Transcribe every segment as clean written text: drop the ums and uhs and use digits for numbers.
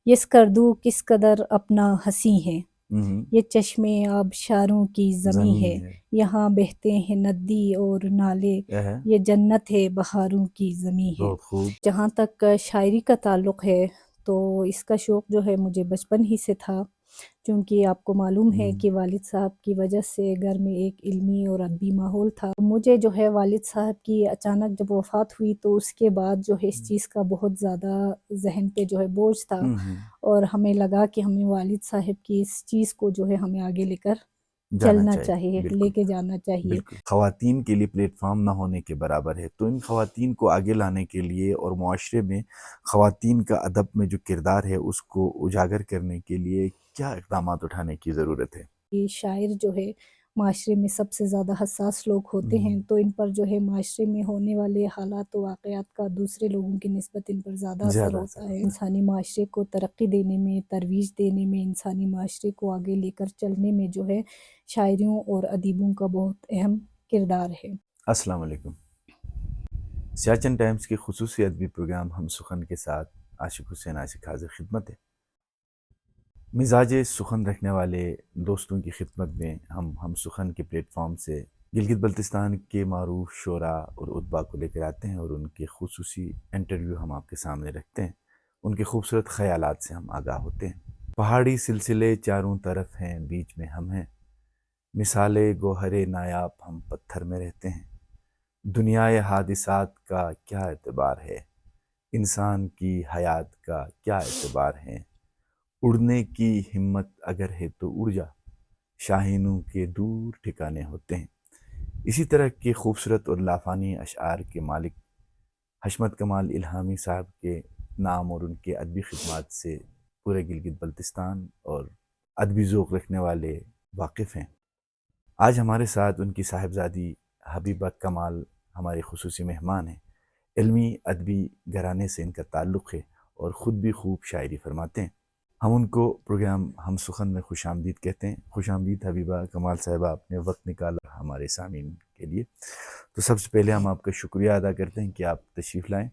یہ اسکردو کس قدر اپنا ہنسی ہے، ہوں، یہ چشمے آبشاروں کی زمیں ہے، زمین ہے یہاں بہتے ہیں ندی اور نالے، یہ ہے یہ جنت ہے بہاروں کی زمیں ہے۔ بہت خوب۔ جہاں تک شاعری کا تعلق ہے تو اس کا شوق جو ہے مجھے بچپن ہی سے تھا، چونکہ آپ کو معلوم ہے کہ والد صاحب کی وجہ سے گھر میں ایک علمی اور ادبی ماحول تھا۔ مجھے جو ہے والد صاحب کی اچانک جب وفات ہوئی تو اس کے بعد جو ہے اس چیز کا بہت زیادہ ذہن پہ جو ہے بوجھ تھا، اور ہمیں لگا کہ ہمیں والد صاحب کی اس چیز کو جو ہے ہمیں آگے لے کر جانا چلنا چاہیے، چاہیے، لے بالکل کے جانا چاہیے۔ بالکل۔ خواتین کے لیے پلیٹ فارم نہ ہونے کے برابر ہے، تو ان خواتین کو آگے لانے کے لیے اور معاشرے میں خواتین کا ادب میں جو کردار ہے اس کو اجاگر کرنے کے لیے کیا اقدامات اٹھانے کی ضرورت ہے؟ یہ شاعر جو ہے معاشرے میں سب سے زیادہ حساس لوگ ہوتے ہیں، تو ان پر جو ہے معاشرے میں ہونے والے حالات و واقعات کا دوسرے لوگوں کی نسبت ان پر زیادہ اثر زیادہ اثر ہوتا ہے۔ ہوتا انسانی معاشرے کو ترقی دینے میں، ترویج دینے میں، انسانی معاشرے کو آگے لے کر چلنے میں جو ہے شاعروں اور ادیبوں کا بہت اہم کردار ہے۔ السلام علیکم۔ سیاچن ٹائمز کے خصوصی ادبی پروگرام ہم سخن کے ساتھ عاشق حسین عاشق حاضر خدمت ہے۔ مزاج سخن رکھنے والے دوستوں کی خدمت میں ہم سخن کے پلیٹ فارم سے گلگت بلتستان کے معروف شعراء اور ادبا کو لے کر آتے ہیں اور ان کے خصوصی انٹرویو ہم آپ کے سامنے رکھتے ہیں، ان کے خوبصورت خیالات سے ہم آگاہ ہوتے ہیں۔ پہاڑی سلسلے چاروں طرف ہیں، بیچ میں ہم ہیں، مثال گوہر نایاب ہم پتھر میں رہتے ہیں۔ دنیا حادثات کا کیا اعتبار ہے، انسان کی حیات کا کیا اعتبار ہے، اڑنے کی ہمت اگر ہے تو اڑ جا، شاہینوں کے دور ٹھکانے ہوتے ہیں۔ اسی طرح کے خوبصورت اور لافانی اشعار کے مالک حشمت کمال الہامی صاحب کے نام اور ان کے ادبی خدمات سے پورے گلگت بلتستان اور ادبی ذوق رکھنے والے واقف ہیں۔ آج ہمارے ساتھ ان کی صاحبزادی حبیبہ کمال ہمارے خصوصی مہمان ہیں۔ علمی ادبی گھرانے سے ان کا تعلق ہے اور خود بھی خوب شاعری فرماتے ہیں۔ ہم ان کو پروگرام ہم سخن میں خوش آمدید کہتے ہیں۔ خوش آمدید حبیبہ کمال صاحبہ، آپ نے وقت نکالا ہمارے سامعین کے لیے، تو سب سے پہلے ہم آپ کا شکریہ ادا کرتے ہیں کہ آپ تشریف لائیں،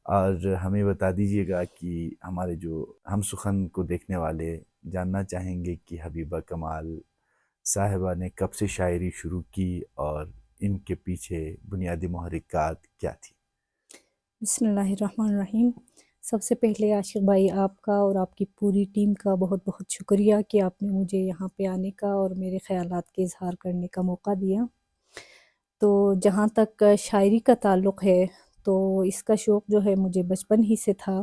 اور ہمیں بتا دیجیے گا کہ ہمارے جو ہم سخن کو دیکھنے والے جاننا چاہیں گے کہ حبیبہ کمال صاحبہ نے کب سے شاعری شروع کی اور ان کے پیچھے بنیادی محرکات کیا تھی؟ بسم اللہ الرحمن الرحیم۔ سب سے پہلے عاشق بھائی آپ کا اور آپ کی پوری ٹیم کا بہت بہت شکریہ کہ آپ نے مجھے یہاں پہ آنے کا اور میرے خیالات کے اظہار کرنے کا موقع دیا۔ تو جہاں تک شاعری کا تعلق ہے تو اس کا شوق جو ہے مجھے بچپن ہی سے تھا،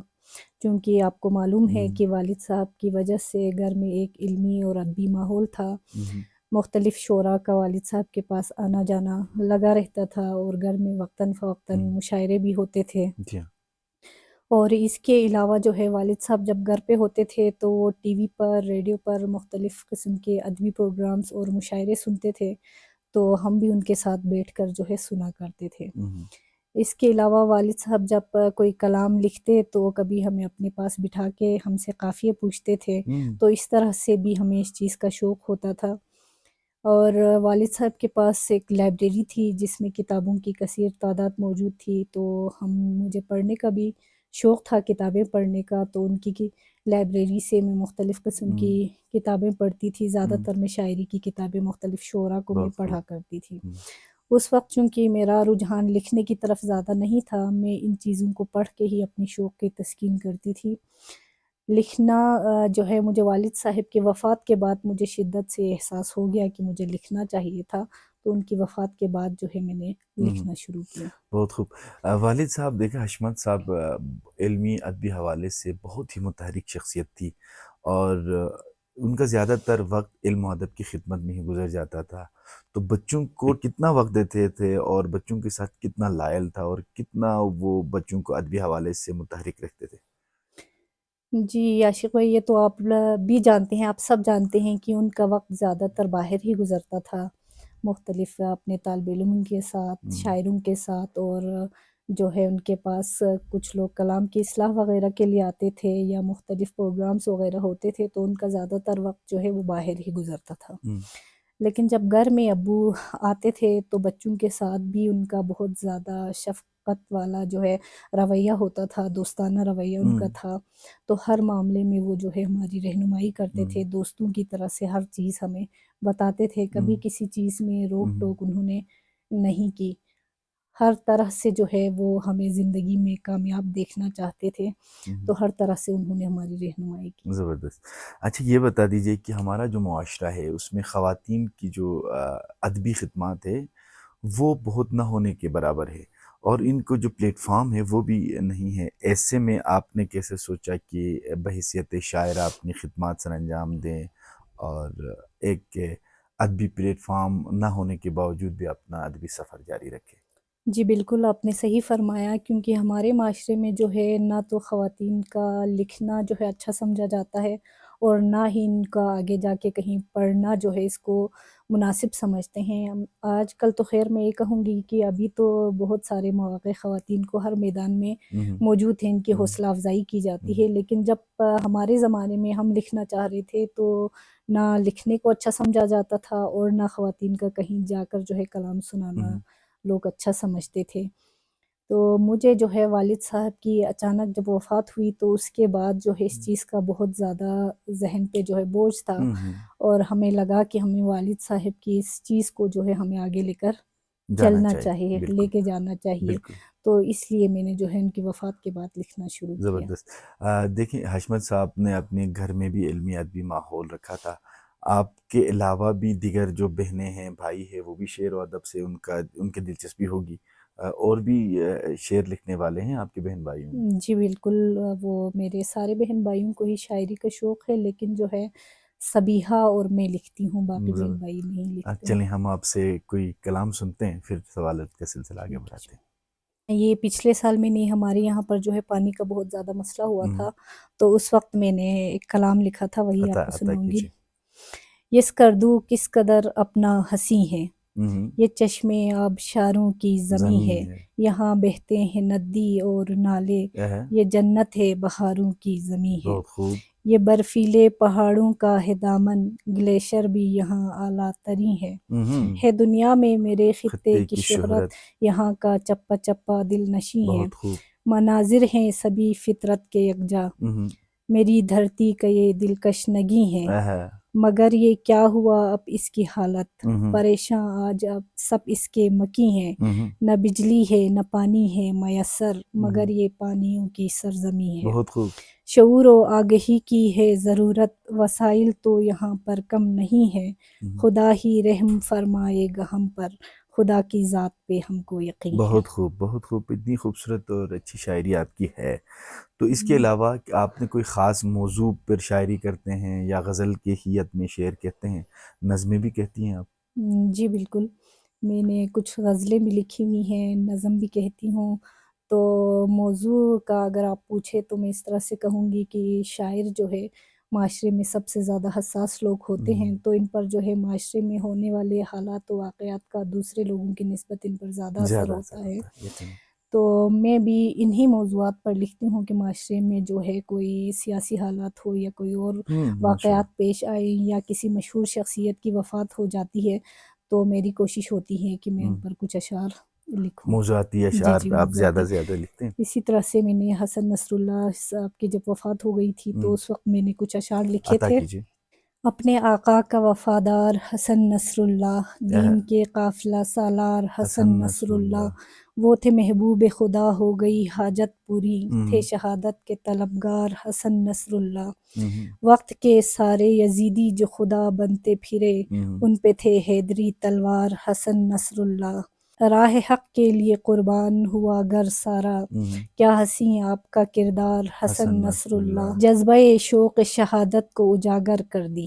چونکہ آپ کو معلوم ہے کہ والد صاحب کی وجہ سے گھر میں ایک علمی اور ادبی ماحول تھا۔ مختلف شعراء کا والد صاحب کے پاس آنا جانا لگا رہتا تھا، اور گھر میں وقتاً فوقتاً مشاعرے بھی ہوتے تھے۔ جی ہاں۔ اور اس کے علاوہ جو ہے والد صاحب جب گھر پہ ہوتے تھے تو وہ ٹی وی پر، ریڈیو پر مختلف قسم کے ادبی پروگرامز اور مشاعرے سنتے تھے، تو ہم بھی ان کے ساتھ بیٹھ کر جو ہے سنا کرتے تھے۔ اس کے علاوہ والد صاحب جب کوئی کلام لکھتے تو کبھی ہمیں اپنے پاس بٹھا کے ہم سے قافیے پوچھتے تھے، تو اس طرح سے بھی ہمیں اس چیز کا شوق ہوتا تھا۔ اور والد صاحب کے پاس ایک لائبریری تھی جس میں کتابوں کی کثیر تعداد موجود تھی، تو مجھے پڑھنے کا بھی شوق تھا، کتابیں پڑھنے کا، تو ان کی لائبریری سے میں مختلف قسم کی کتابیں پڑھتی تھی۔ زیادہ تر میں شاعری کی کتابیں مختلف شعراء کو میں بہت خوب۔ پڑھا کرتی تھی۔ اس وقت چونکہ میرا رجحان لکھنے کی طرف زیادہ نہیں تھا، میں ان چیزوں کو پڑھ کے ہی اپنی شوق کی تسکین کرتی تھی۔ لکھنا جو ہے مجھے والد صاحب کی وفات کے بعد مجھے شدت سے احساس ہو گیا کہ مجھے لکھنا چاہیے تھا، تو ان کی وفات کے بعد جو ہے میں نے لکھنا شروع کیا۔ بہت خوب۔ والد صاحب دیکھیں، حشمت صاحب علمی ادبی حوالے سے بہت ہی متحرک شخصیت تھی، اور ان کا زیادہ تر وقت علم و ادب کی خدمت میں ہی گزر جاتا تھا، تو بچوں کو کتنا وقت دیتے تھے اور بچوں کے ساتھ کتنا لائل تھا اور کتنا وہ بچوں کو ادبی حوالے سے متحرک رکھتے تھے؟ جی عاشق بھائی، یہ تو آپ بھی جانتے ہیں، آپ سب جانتے ہیں کہ ان کا وقت زیادہ تر باہر ہی گزرتا تھا، مختلف اپنے طالب علم کے ساتھ، شاعروں کے ساتھ، اور جو ہے ان کے پاس کچھ لوگ کلام کی اصلاح وغیرہ کے لیے آتے تھے یا مختلف پروگرامز وغیرہ ہوتے تھے، تو ان کا زیادہ تر وقت جو ہے وہ باہر ہی گزرتا تھا۔ لیکن جب گھر میں ابو آتے تھے تو بچوں کے ساتھ بھی ان کا بہت زیادہ شفقت شفقت والا جو ہے رویہ ہوتا تھا، دوستانہ رویہ ان کا تھا، تو ہر معاملے میں وہ جو ہے ہماری رہنمائی کرتے تھے، دوستوں کی طرح سے ہر چیز ہمیں بتاتے تھے، کبھی کسی چیز میں روک ٹوک انہوں نے نہیں کی، ہر طرح سے جو ہے وہ ہمیں زندگی میں کامیاب دیکھنا چاہتے تھے، تو ہر طرح سے انہوں نے ہماری رہنمائی کی۔ زبردست۔ اچھا یہ بتا دیجئے کہ ہمارا جو معاشرہ ہے اس میں خواتین کی جو ادبی خدمات ہے وہ بہت نہ ہونے کے برابر ہے، اور ان کو جو پلیٹ فارم ہے وہ بھی نہیں ہے، ایسے میں آپ نے کیسے سوچا کہ بحیثیت شاعرہ اپنی خدمات سر انجام دیں اور ایک ادبی پلیٹ فارم نہ ہونے کے باوجود بھی اپنا ادبی سفر جاری رکھے؟ جی بالکل، آپ نے صحیح فرمایا، کیونکہ ہمارے معاشرے میں جو ہے نہ تو خواتین کا لکھنا جو ہے اچھا سمجھا جاتا ہے، اور نہ ہی ان کا آگے جا کے کہیں پڑھنا جو ہے اس کو مناسب سمجھتے ہیں۔ آج کل تو خیر میں یہ کہوں گی کہ ابھی تو بہت سارے مواقع خواتین کو ہر میدان میں موجود ہیں، ان کی حوصلہ افزائی کی جاتی ہے، لیکن جب ہمارے زمانے میں ہم لکھنا چاہ رہے تھے تو نہ لکھنے کو اچھا سمجھا جاتا تھا، اور نہ خواتین کا کہیں جا کر جو ہے کلام سنانا لوگ اچھا سمجھتے تھے۔ تو مجھے جو ہے والد صاحب کی اچانک جب وفات ہوئی تو اس کے بعد جو ہے اس چیز کا بہت زیادہ ذہن پہ جو ہے بوجھ تھا، اور ہمیں لگا کہ ہمیں والد صاحب کی اس چیز کو جو ہے ہمیں آگے لے کر چلنا چاہیے، لے کے جانا چاہیے، بالکل تو اس لیے میں نے جو ہے ان کی وفات کے بعد لکھنا شروع کیا۔ زبردست۔ دیکھیں حشمت صاحب نے اپنے گھر میں بھی علمی ادبی ماحول رکھا تھا، آپ کے علاوہ بھی دیگر جو بہنیں ہیں بھائی ہیں وہ بھی شعر و ادب سے ان کی دلچسپی ہوگی، اور بھی شعر لکھنے والے ہیں آپ کے بہن بھائیوں میں؟ جی بالکل، وہ میرے سارے بہن بھائیوں کو ہی شاعری کا شوق ہے، لیکن جو ہے سبیحہ اور میں لکھتی ہوں، باقی بہن بھائی نہیں لکھتے ہیں۔ چلیں ہم آپ سے کوئی کلام سنتے ہیں، پھر سوالات کا سلسلہ آگے بڑھاتے ہیں۔ یہ پچھلے سال میں نے ہمارے یہاں پر جو ہے پانی کا بہت زیادہ مسئلہ ہوا تھا، تو اس وقت میں نے ایک کلام لکھا تھا، وہی آپ کو عطا سناؤں گی۔ کیجیے۔ یس کردو کس قدر اپنا ہنسی ہے، یہ چشمے آبشاروں کی زمیں ہے، یہاں بہتے ہیں ندی اور نالے، یہ جنت ہے بہاروں کی زمیں ہے، بہت خوب۔ یہ برفیلے پہاڑوں کا ہے دامن، گلیشر بھی یہاں اعلیٰ تریں ہے دنیا میں میرے خطے کی شہرت، یہاں کا چپا چپا دل نشیں ہے، بہت خوب۔ مناظر ہیں سبھی فطرت کے یکجا، میری دھرتی کا یہ دلکش نگی ہے، مگر یہ کیا ہوا اب اس کی حالت، پریشاں آج اب سب اس کے مکی ہیں، نہ بجلی ہے نہ پانی ہے میسر، مگر یہ پانیوں کی سرزمی ہے، بہت خوب۔ شعور و آگہی کی ہے ضرورت، وسائل تو یہاں پر کم نہیں ہے، خدا ہی رحم فرمائے گا ہم پر، خدا کی ذات پہ ہم کو یقین ہے۔ بہت خوب، بہت خوب، اتنی خوبصورت اور اچھی شاعری آپ کی ہے۔ تو اس کے علاوہ آپ نے کوئی خاص موضوع پر شاعری کرتے ہیں، یا غزل کی حیت میں شعر کہتے ہیں، نظمیں بھی کہتی ہیں آپ؟ جی بالکل، میں نے کچھ غزلیں بھی لکھی ہوئی ہیں، نظم بھی کہتی ہوں، تو موضوع کا اگر آپ پوچھے تو میں اس طرح سے کہوں گی کہ شاعر جو ہے معاشرے میں سب سے زیادہ حساس لوگ ہوتے ہیں، تو ان پر جو ہے معاشرے میں ہونے والے حالات و واقعات کا دوسرے لوگوں کی نسبت ان پر زیادہ اثر ہوتا ہے، یقیناً۔ تو میں بھی انہی موضوعات پر لکھتی ہوں کہ معاشرے میں جو ہے کوئی سیاسی حالات ہو یا کوئی اور ماشاء واقعات پیش آئے یا کسی مشہور شخصیت کی وفات ہو جاتی ہے، تو میری کوشش ہوتی ہے کہ میں ان پر کچھ اشعار لکھوں۔ موضوعاتی جی اشعار جی، پہ آپ زیادہ موضوعاتی۔ زیادہ لکھتے ہیں؟ اسی طرح سے میں نے حسن نصر اللہ صاحب کی جب وفات ہو گئی تھی تو اس وقت میں نے کچھ اشعار لکھے عطا تھے۔ کیجیے۔ اپنے آقا کا وفادار حسن نصر اللہ، دین کے قافلہ سالار حسن نصر اللہ، وہ تھے محبوب خدا ہو گئی حاجت پوری، تھے شہادت کے طلبگار حسن نصر اللہ، وقت کے سارے یزیدی جو خدا بنتے پھرے، ان پہ تھے حیدری تلوار حسن نصر اللہ، راہ حق کے لیے قربان ہوا گر سارا، کیا حسین آپ کا کردار حسن نصر اللہ، جذبہ شوق شہادت کو اجاگر کر دی،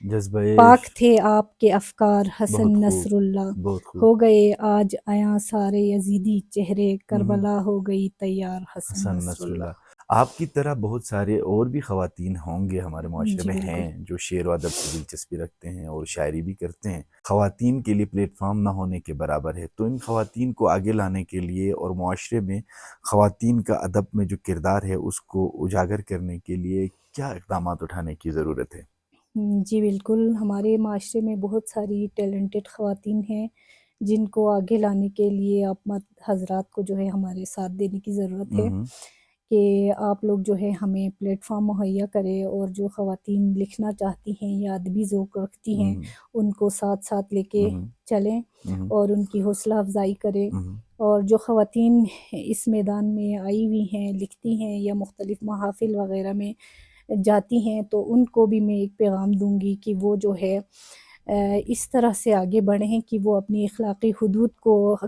جذبہ پاک تھے آپ کے افکار حسن بہت خوب، نصر اللہ، بہت خوب۔ ہو گئے آج عیاں سارے یزیدی چہرے، کربلا ہو گئی تیار حسن حسن نصر نصر اللہ۔ اللہ۔ آپ کی طرح بہت سارے اور بھی خواتین ہوں گے ہمارے معاشرے جی میں بالکل۔ ہیں جو شعر و ادب سے دلچسپی رکھتے ہیں اور شاعری بھی کرتے ہیں، خواتین کے لیے پلیٹ فارم نہ ہونے کے برابر ہے، تو ان خواتین کو آگے لانے کے لیے اور معاشرے میں خواتین کا ادب میں جو کردار ہے اس کو اجاگر کرنے کے لیے کیا اقدامات اٹھانے کی ضرورت ہے؟ جی بالکل، ہمارے معاشرے میں بہت ساری ٹیلنٹڈ خواتین ہیں، جن کو آگے لانے کے لیے آپ حضرات کو جو ہے ہمارے ساتھ دینے کی ضرورت ہے کہ آپ لوگ جو ہے ہمیں پلیٹ فارم مہیا کرے، اور جو خواتین لکھنا چاہتی ہیں یا ادبی ذوق رکھتی ہیں ان کو ساتھ ساتھ لے کے چلیں اور ان کی حوصلہ افزائی کریں. اور جو خواتین اس میدان میں آئی ہوئی ہیں، لکھتی ہیں یا مختلف محافل وغیرہ میں جاتی ہیں، تو ان کو بھی میں ایک پیغام دوں گی کہ وہ جو ہے اس طرح سے آگے بڑھیں کہ وہ اپنی اخلاقی حدود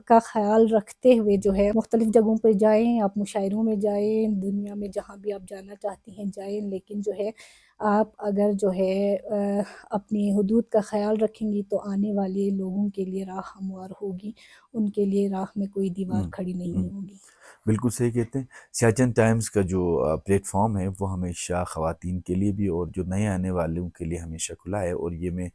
کا خیال رکھتے ہوئے جو ہے مختلف جگہوں پہ جائیں. آپ مشاعروں میں جائیں، دنیا میں جہاں بھی آپ جانا چاہتی ہیں جائیں، لیکن جو ہے آپ اگر جو ہے اپنی حدود کا خیال رکھیں گی تو آنے والے لوگوں کے لیے راہ ہموار ہوگی، ان کے لیے راہ میں کوئی دیوار کھڑی نہیں ہوگی. بالکل صحیح کہتے ہیں. سیاچن ٹائمز کا جو پلیٹ فارم ہے وہ ہمیشہ خواتین کے لیے بھی اور جو نئے آنے والوں کے لیے ہمیشہ کھلا ہے. اور یہ میں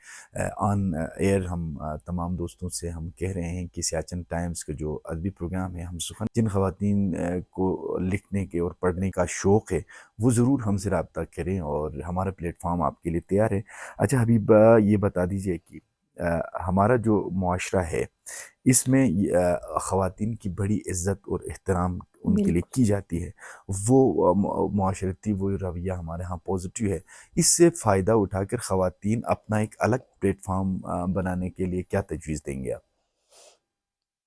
آن ایئر ہم تمام دوستوں سے ہم کہہ رہے ہیں کہ سیاچن ٹائمز کا جو ادبی پروگرام ہے ہم سخن، جن خواتین کو لکھنے کے اور پڑھنے کا شوق ہے وہ ضرور ہم سے رابطہ کریں، اور ہمارا پلیٹ فارم آپ کے لیے تیار ہے. اچھا حبیبہ، یہ بتا دیجئے کہ ہمارا جو معاشرہ ہے اس میں خواتین کی بڑی عزت اور احترام ان کے لیے کی جاتی ہے، وہ معاشرتی وہ رویہ ہمارے ہاں پازیٹیو ہے. اس سے فائدہ اٹھا کر خواتین اپنا ایک الگ پلیٹ فارم بنانے کے لیے کیا تجویز دیں گے آپ،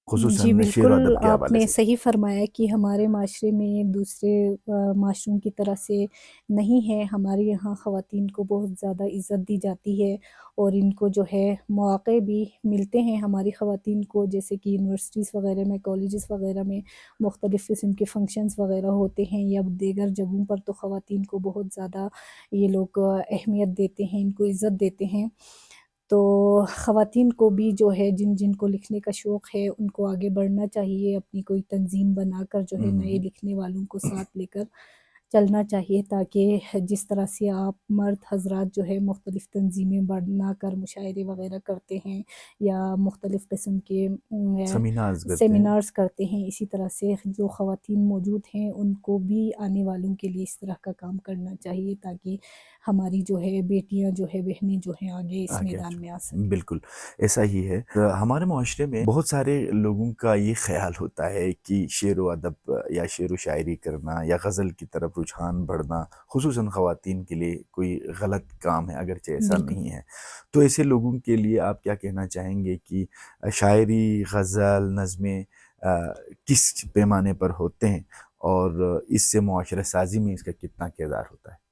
جی خصوصاً شعر و بالکل، ادب کے آپ حوالے نے سے؟ صحیح فرمایا کہ ہمارے معاشرے میں دوسرے معاشروں کی طرح سے نہیں ہے. ہمارے یہاں خواتین کو بہت زیادہ عزت دی جاتی ہے، اور ان کو جو ہے مواقع بھی ملتے ہیں ہماری خواتین کو، جیسے کہ یونیورسٹیز وغیرہ میں، کالجز وغیرہ میں مختلف قسم کے فنکشنز وغیرہ ہوتے ہیں یا دیگر جگہوں پر، تو خواتین کو بہت زیادہ یہ لوگ اہمیت دیتے ہیں، ان کو عزت دیتے ہیں. تو خواتین کو بھی جو ہے جن کو لکھنے کا شوق ہے ان کو آگے بڑھنا چاہیے، اپنی کوئی تنظیم بنا کر جو ہے نئے لکھنے والوں کو ساتھ لے کر چلنا چاہیے، تاکہ جس طرح سے آپ مرد حضرات جو ہے مختلف تنظیمیں بنا کر مشاعرے وغیرہ کرتے ہیں یا مختلف قسم کے سیمینارز کرتے ہیں. سیمینارز کرتے ہیں، اسی طرح سے جو خواتین موجود ہیں ان کو بھی آنے والوں کے لیے اس طرح کا کام کرنا چاہیے، تاکہ ہماری جو ہے بیٹیاں جو ہے، بہنیں جو ہیں آگے اس میدان میں آ سکیں. بالکل ایسا ہی ہے. ہمارے معاشرے میں بہت سارے لوگوں کا یہ خیال ہوتا ہے کہ شعر و ادب یا شعر و شاعری کرنا یا غزل کی طرف رجحان بڑھنا خصوصاً خواتین کے لیے کوئی غلط کام ہے، اگرچہ ایسا بالکل. نہیں ہے. تو ایسے لوگوں کے لیے آپ کیا کہنا چاہیں گے کہ شاعری، غزل، نظمیں کس پیمانے پر ہوتے ہیں، اور اس سے معاشرہ سازی میں اس کا کتنا کردار ہوتا ہے؟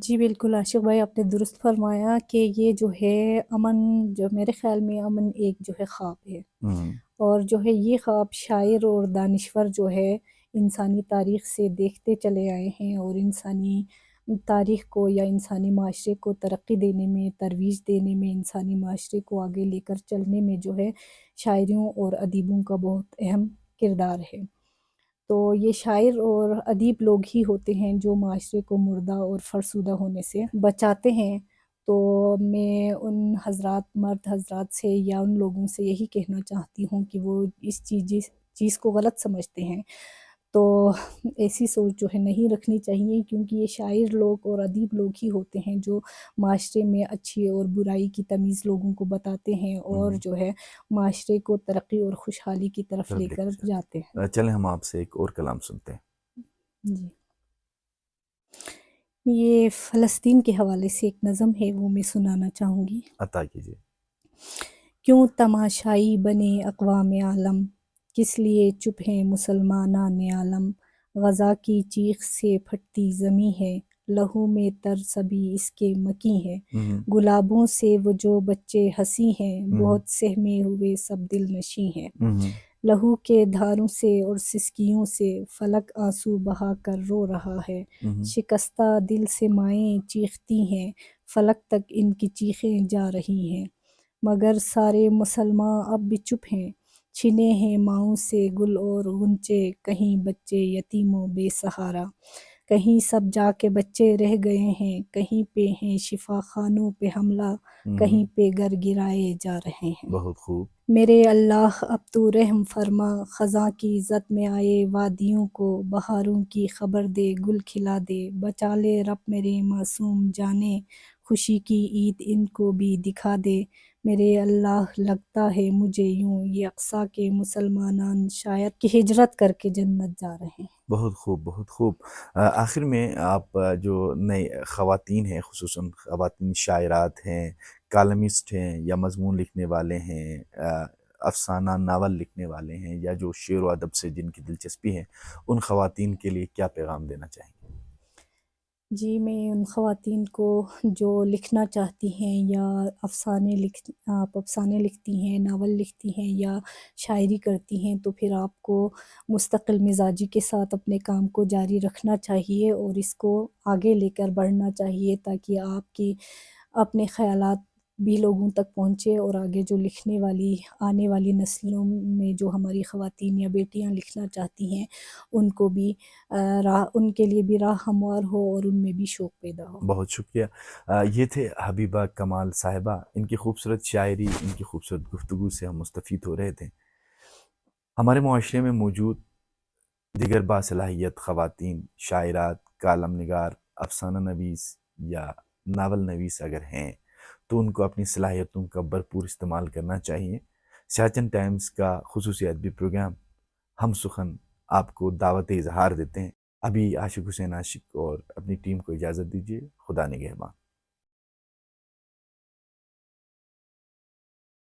جی بالکل عاشق بھائی، آپ نے درست فرمایا کہ یہ جو ہے امن، جو میرے خیال میں امن ایک جو ہے خواب ہے، اور جو ہے یہ خواب شاعر اور دانشور جو ہے انسانی تاریخ سے دیکھتے چلے آئے ہیں، اور انسانی تاریخ کو یا انسانی معاشرے کو ترقی دینے میں، ترویج دینے میں، انسانی معاشرے کو آگے لے کر چلنے میں جو ہے شاعروں اور ادیبوں کا بہت اہم کردار ہے. تو یہ شاعر اور ادیب لوگ ہی ہوتے ہیں جو معاشرے کو مردہ اور فرسودہ ہونے سے بچاتے ہیں. تو میں ان حضرات، مرد حضرات سے یا ان لوگوں سے یہی کہنا چاہتی ہوں کہ وہ اس چیز کو غلط سمجھتے ہیں، تو ایسی سوچ جو ہے نہیں رکھنی چاہیے، کیونکہ یہ شاعر لوگ اور ادیب لوگ ہی ہوتے ہیں جو معاشرے میں اچھی اور برائی کی تمیز لوگوں کو بتاتے ہیں، اور جو ہے معاشرے کو ترقی اور خوشحالی کی طرف لے کر جاتے ہیں. چلیں ہم آپ سے ایک اور کلام سنتے ہیں. جی، یہ فلسطین کے حوالے سے ایک نظم ہے، وہ میں سنانا چاہوں گی. عطا کیجیے. کیوں تماشائی بنے اقوام عالم، کس لیے چپ ہیں مسلمانان عالم. غزہ کی چیخ سے پھٹتی زمیں ہے، لہو میں تر سبھی اس کے مکی ہے. گلابوں سے وہ جو بچے ہنسی ہیں، بہت سہمے ہوئے سب دل نشیں ہیں. لہو کے دھاروں سے اور سسکیوں سے فلک آنسو بہا کر رو رہا ہے. شکستہ دل سے مائیں چیختی ہیں، فلک تک ان کی چیخیں جا رہی ہیں. مگر سارے مسلماں اب بھی چپ ہیں، چھنے ہیں ماؤں سے گل اور غنچے. کہیں بچے یتیم و بے سہارا، کہیں سب جا کے بچے رہ گئے ہیں. کہیں پہ ہیں شفا خانوں پہ حملہ، کہیں پہ گھر گرائے جا رہے ہیں. بہت خوب. میرے اللہ اب تو رحم فرما، خزاں کی عزت میں آئے وادیوں کو، بہاروں کی خبر دے گل کھلا دے، بچا لے رب میرے معصوم جانے، خوشی کی عید ان کو بھی دکھا دے۔ میرے اللہ لگتا ہے مجھے یوں یہ اقصیٰ کے مسلمانان شاید کہ ہجرت کر کے جنت جا رہے ہیں۔ بہت خوب، بہت خوب۔ آخر میں آپ جو نئے خواتین ہیں، خصوصاً خواتین شاعرات ہیں، کالمسٹ ہیں یا مضمون لکھنے والے ہیں، افسانہ ناول لکھنے والے ہیں، یا جو شعر و ادب سے جن کی دلچسپی ہے، ان خواتین کے لیے کیا پیغام دینا چاہیں گے؟ جی، میں ان خواتین کو جو لکھنا چاہتی ہیں یا آپ افسانے لکھتی ہیں، ناول لکھتی ہیں یا شاعری کرتی ہیں، تو پھر آپ کو مستقل مزاجی کے ساتھ اپنے کام کو جاری رکھنا چاہیے اور اس کو آگے لے کر بڑھنا چاہیے، تاکہ آپ کی اپنے خیالات بھی لوگوں تک پہنچے اور آگے جو لکھنے والی آنے والی نسلوں میں جو ہماری خواتین یا بیٹیاں لکھنا چاہتی ہیں، ان کو بھی ان کے لیے بھی راہ ہموار ہو اور ان میں بھی شوق پیدا ہو۔ بہت شکریہ۔ یہ تھے حبیبہ کمال صاحبہ۔ ان کی خوبصورت شاعری، ان کی خوبصورت گفتگو سے ہم مستفید ہو رہے تھے۔ ہمارے معاشرے میں موجود دیگر باصلاحیت خواتین، شاعرات، کالم نگار، افسانہ نویس یا ناول نویس اگر ہیں تو ان کو اپنی صلاحیتوں کا بھرپور استعمال کرنا چاہیے۔ سیاچن ٹائمز کا خصوصی ادبی پروگرام ہم سخن آپ کو دعوت اظہار دیتے ہیں۔ ابھی عاشق حسین عاشق اور اپنی ٹیم کو اجازت دیجیے۔ خدا نگہبان۔